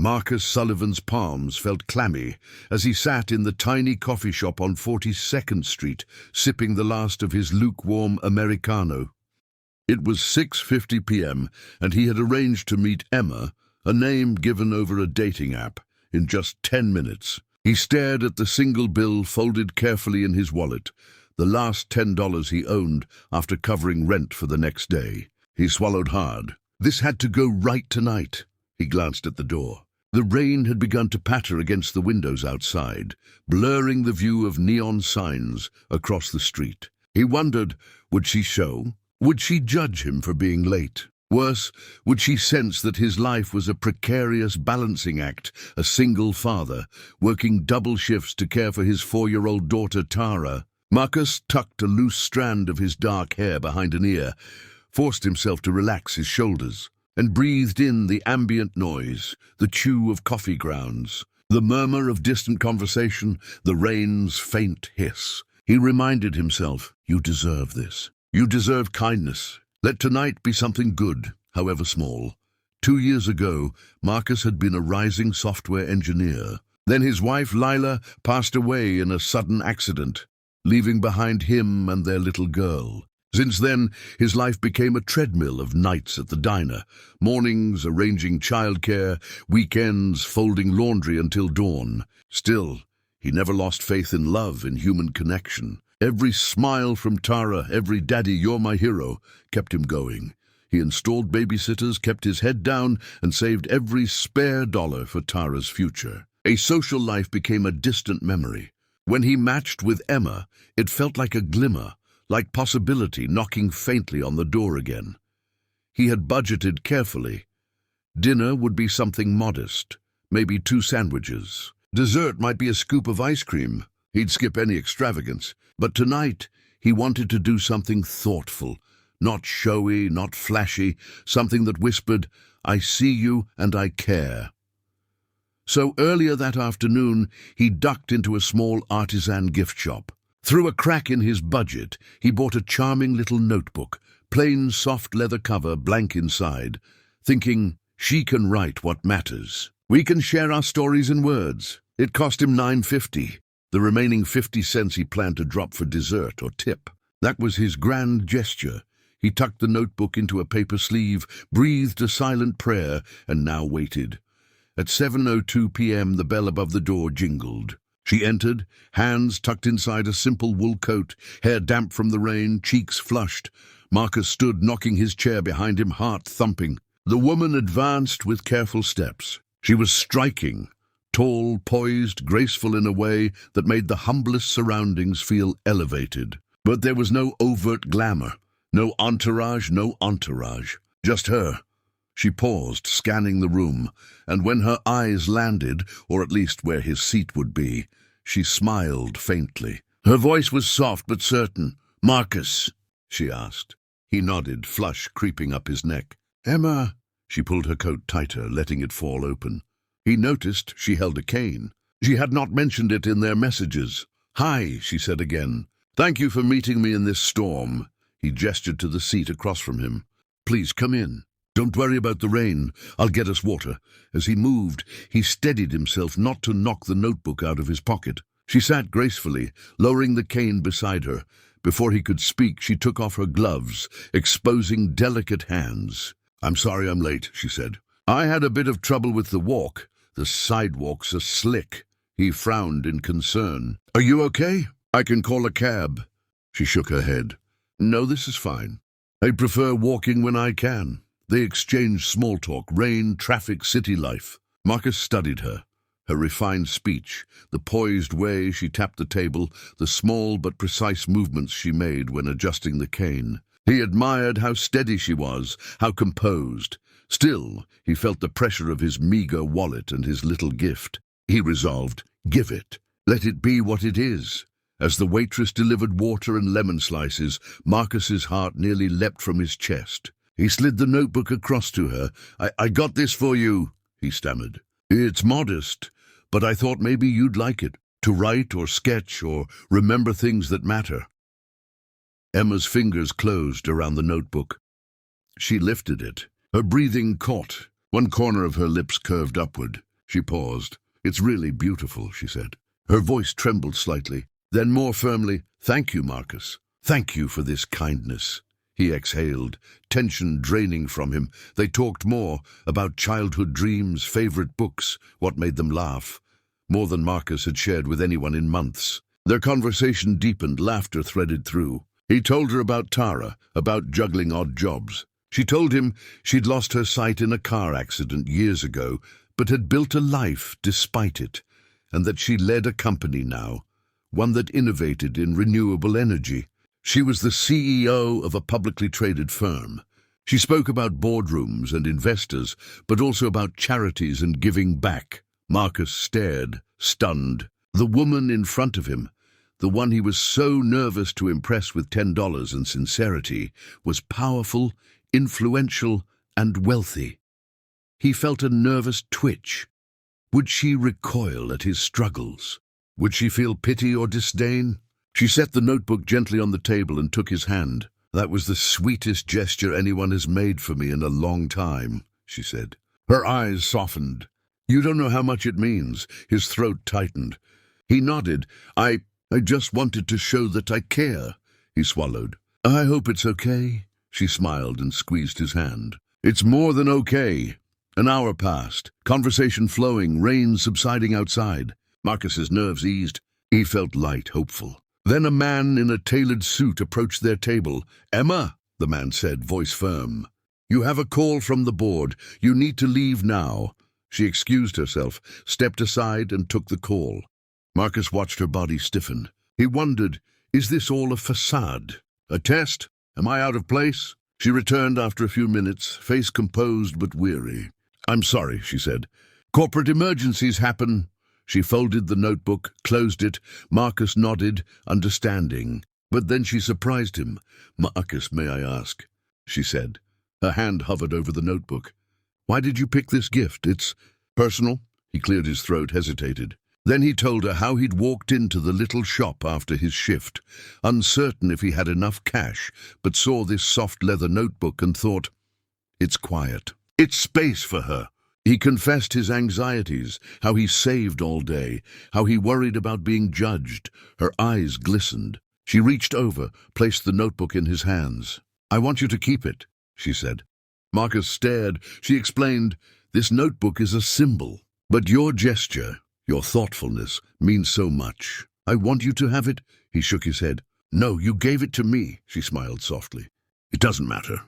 Marcus Sullivan's palms felt clammy as he sat in the tiny coffee shop on 42nd Street, sipping the last of his lukewarm Americano. It was 6:50 p.m., and he had arranged to meet Emma, a name given over a dating app, in just 10 minutes. He stared at the single bill folded carefully in his wallet, the last $10 he owned after covering rent for the next day. He swallowed hard. This had to go right tonight. He glanced at the door. The rain had begun to patter against the windows outside, blurring the view of neon signs across the street. He wondered, would she show? Would she judge him for being late? Worse, would she sense that his life was a precarious balancing act, a single father, working double shifts to care for his 4-year-old daughter Tara? Marcus tucked a loose strand of his dark hair behind an ear, forced himself to relax his shoulders, and breathed in the ambient noise, the chew of coffee grounds, the murmur of distant conversation, the rain's faint hiss. He reminded himself, you deserve this. You deserve kindness. Let tonight be something good, however small. 2 years ago, Marcus had been a rising software engineer. Then his wife, Lila, passed away in a sudden accident, leaving behind him and their little girl. Since then, his life became a treadmill of nights at the diner, mornings arranging childcare, weekends folding laundry until dawn. Still, he never lost faith in love, in human connection. Every smile from Tara, every "Daddy, you're my hero," kept him going. He installed babysitters, kept his head down, and saved every spare dollar for Tara's future. A social life became a distant memory. When he matched with Emma, it felt like a glimmer, like possibility knocking faintly on the door again. He had budgeted carefully. Dinner would be something modest, maybe 2 sandwiches. Dessert might be a scoop of ice cream. He'd skip any extravagance. But tonight, he wanted to do something thoughtful, not showy, not flashy, something that whispered, "I see you and I care." So earlier that afternoon, he ducked into a small artisan gift shop. Through a crack in his budget, he bought a charming little notebook, plain soft leather cover, blank inside, thinking, she can write what matters. We can share our stories in words. It cost him $9.50. The remaining 50 cents he planned to drop for dessert or tip. That was his grand gesture. He tucked the notebook into a paper sleeve, breathed a silent prayer, and now waited. At 7:02 p.m., the bell above the door jingled. She entered, hands tucked inside a simple wool coat, hair damp from the rain, cheeks flushed. Marcus stood, knocking his chair behind him, heart thumping. The woman advanced with careful steps. She was striking, tall, poised, graceful in a way that made the humblest surroundings feel elevated. But there was no overt glamour, no entourage, just her. She paused, scanning the room, and when her eyes landed, or at least where his seat would be, she smiled faintly. Her voice was soft but certain. "Marcus?" she asked. He nodded, flush creeping up his neck. "Emma." She pulled her coat tighter, letting it fall open. He noticed she held a cane. She had not mentioned it in their messages. "Hi," she said again. "Thank you for meeting me in this storm." He gestured to the seat across from him. "Please come in. Don't worry about the rain. I'll get us water." As he moved, he steadied himself not to knock the notebook out of his pocket. She sat gracefully, lowering the cane beside her. Before he could speak, she took off her gloves, exposing delicate hands. "I'm sorry I'm late," she said. "I had a bit of trouble with the walk. The sidewalks are slick." He frowned in concern. "Are you okay? I can call a cab." She shook her head. "No, this is fine. I prefer walking when I can." They exchanged small talk, rain, traffic, city life. Marcus studied her. Her refined speech, the poised way she tapped the table, the small but precise movements she made when adjusting the cane. He admired how steady she was, how composed. Still, he felt the pressure of his meager wallet and his little gift. He resolved, give it. Let it be what it is. As the waitress delivered water and lemon slices, Marcus's heart nearly leapt from his chest. He slid the notebook across to her. I got this for you," he stammered. "It's modest, but I thought maybe you'd like it, to write or sketch or remember things that matter." Emma's fingers closed around the notebook. She lifted it. Her breathing caught. One corner of her lips curved upward. She paused. "It's really beautiful," she said. Her voice trembled slightly. Then more firmly, "Thank you, Marcus. Thank you for this kindness." He exhaled, tension draining from him. They talked more, about childhood dreams, favorite books, what made them laugh. More than Marcus had shared with anyone in months. Their conversation deepened, laughter threaded through. He told her about Tara, about juggling odd jobs. She told him she'd lost her sight in a car accident years ago, but had built a life despite it, and that she led a company now, one that innovated in renewable energy. She was the CEO of a publicly traded firm. She spoke about boardrooms and investors, but also about charities and giving back. Marcus stared, stunned. The woman in front of him, the one he was so nervous to impress with $10 and sincerity, was powerful, influential, and wealthy. He felt a nervous twitch. Would she recoil at his struggles? Would she feel pity or disdain? She set the notebook gently on the table and took his hand. "That was the sweetest gesture anyone has made for me in a long time," she said. Her eyes softened. "You don't know how much it means." His throat tightened. He nodded. I just wanted to show that I care." He swallowed. "I hope it's okay." She smiled and squeezed his hand. "It's more than okay." An hour passed, conversation flowing, rain subsiding outside. Marcus's nerves eased. He felt light, hopeful. Then a man in a tailored suit approached their table. "Emma," the man said, voice firm. "You have a call from the board. You need to leave now." She excused herself, stepped aside, and took the call. Marcus watched her body stiffen. He wondered, is this all a facade? A test? Am I out of place? She returned after a few minutes, face composed but weary. "I'm sorry," she said. "Corporate emergencies happen." She folded the notebook, closed it. Marcus nodded, understanding. But then she surprised him. "Marcus, may I ask?" she said. Her hand hovered over the notebook. "Why did you pick this gift? It's personal?" He cleared his throat, hesitated. Then he told her how he'd walked into the little shop after his shift, uncertain if he had enough cash, but saw this soft leather notebook and thought, "It's quiet. It's space for her." He confessed his anxieties, how he saved all day, how he worried about being judged. Her eyes glistened. She reached over, placed the notebook in his hands. "I want you to keep it," she said. Marcus stared. She explained, "This notebook is a symbol, but your gesture, your thoughtfulness, means so much. I want you to have it." He shook his head. "No, you gave it to me," she smiled softly. "It doesn't matter.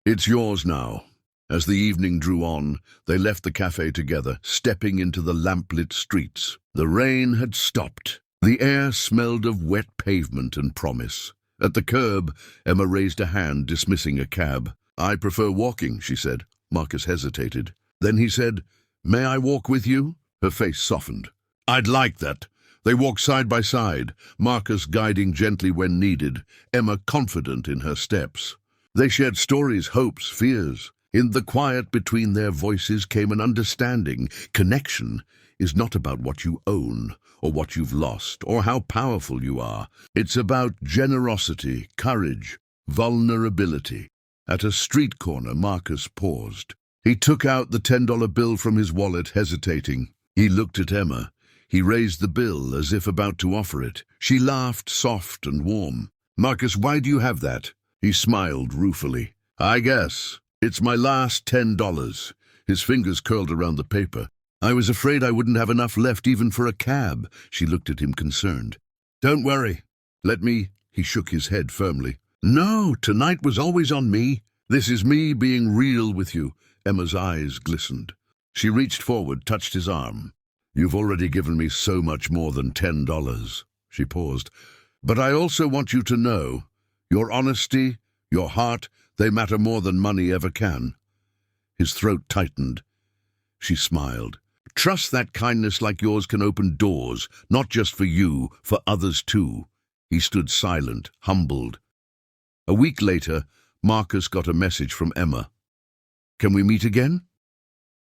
It's yours now." As the evening drew on, they left the cafe together, stepping into the lamplit streets. The rain had stopped. The air smelled of wet pavement and promise. At the curb, Emma raised a hand, dismissing a cab. "I prefer walking," she said. Marcus hesitated. Then he said, "May I walk with you?" Her face softened. "I'd like that." They walked side by side, Marcus guiding gently when needed, Emma confident in her steps. They shared stories, hopes, fears. In the quiet between their voices came an understanding. Connection is not about what you own, or what you've lost, or how powerful you are. It's about generosity, courage, vulnerability. At a street corner, Marcus paused. He took out the $10 bill from his wallet, hesitating. He looked at Emma. He raised the bill as if about to offer it. She laughed, soft and warm. "Marcus, why do you have that?" He smiled ruefully. "I guess. It's my last $10. His fingers curled around the paper. "I was afraid I wouldn't have enough left even for a cab." She looked at him concerned. "Don't worry. Let me—" He shook his head firmly. "No, tonight was always on me. This is me being real with you." Emma's eyes glistened. She reached forward, touched his arm. "You've already given me so much more than $10. She paused. "But I also want you to know, your honesty, your heart, they matter more than money ever can." His throat tightened. She smiled. "Trust that kindness like yours can open doors, not just for you, for others too." He stood silent, humbled. A week later, Marcus got a message from Emma. "Can we meet again?"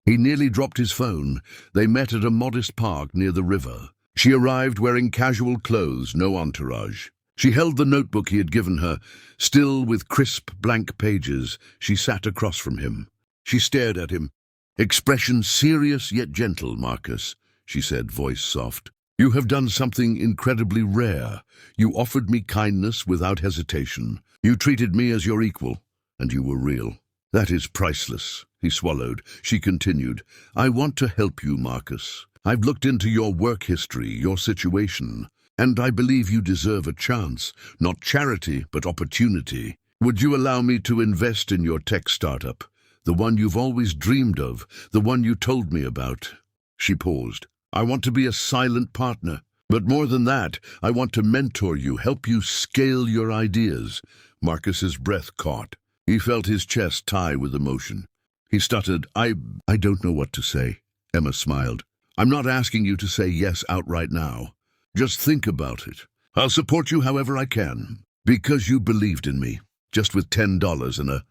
He nearly dropped his phone. They met at a modest park near the river. She arrived wearing casual clothes, no entourage. She held the notebook he had given her, still with crisp, blank pages. She sat across from him. She stared at him. Expression serious yet gentle, Marcus, she said, voice soft. You have done something incredibly rare. You offered me kindness without hesitation. You treated me as your equal, and you were real. That is priceless, he swallowed. She continued, I want to help you, Marcus. I've looked into your work history, your situation, and I believe you deserve a chance, not charity, but opportunity. Would you allow me to invest in your tech startup, the one you've always dreamed of, the one you told me about? She paused. I want to be a silent partner, but more than that, I want to mentor you, help you scale your ideas. Marcus's breath caught. He felt his chest tie with emotion. He stuttered, I don't know what to say. Emma smiled. I'm not asking you to say yes outright now. Just think about it. I'll support you however I can, because you believed in me, just with $10 and a